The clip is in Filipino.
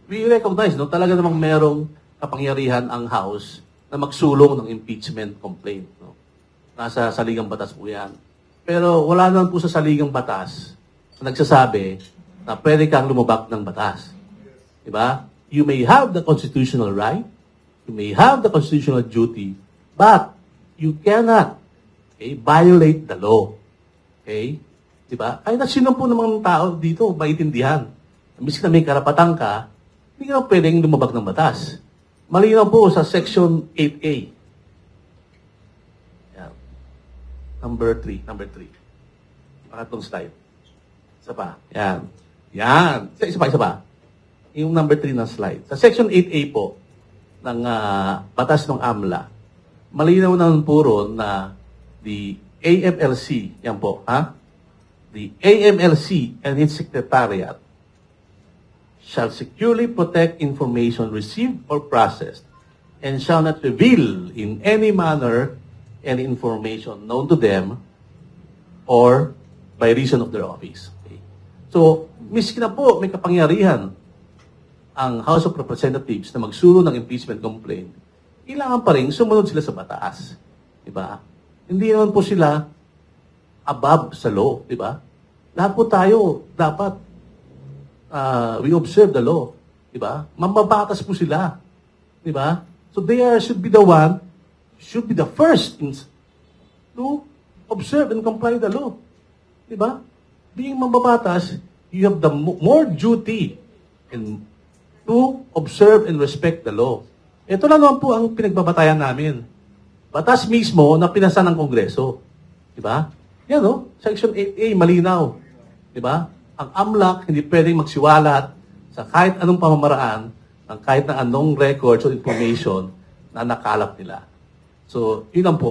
we recognize, no, talaga namang merong kapangyarihan ang House na magsulong ng impeachment complaint. No? Nasa saligang batas po yan. Pero wala naman po sa saligang batas na nagsasabi na pwede kang lumabag ng batas. Diba? You may have the constitutional right, you may have the constitutional duty, but you cannot violate the law. Okay? Diba? Kahit na sino po namang tao dito maintindihan. Miski na may karapatan ka, hindi ka pwedeng lumabag ng batas. Malinaw po sa Section 8A. Yan. Number 3. Pangatlong slide. Isa pa. Yan. Yan. Isa pa. Yung number 3 ng slide. Sa Section 8A po ng batas ng AMLA, malinaw naman po ron na the AMLC, yan po, the AMLC and its secretariat shall securely protect information received or processed and shall not reveal in any manner any information known to them or by reason of their office. Okay. So, miski na po may kapangyarihan ang House of Representatives na magsulo ng impeachment complaint, kailangan pa rin sumunod sila sa batas. Diba? Hindi naman po sila above sa law. Diba? Lahat po tayo dapat we observe the law. Diba? Mambabatas po sila. Diba? So they should be the first to observe and comply with the law. Diba? Being mambabatas, you have the more duty to observe and respect the law. Ito lang naman po ang pinagbabatayan namin. Batas mismo na pinasa ng Kongreso. Diba? Yan o, Section 8A, malinaw. Diba? Ang AMLAC hindi pwedeng magsiwalat sa kahit anong pamamaraan ng kahit na anong records o information na nakalap nila. So, yun lang po.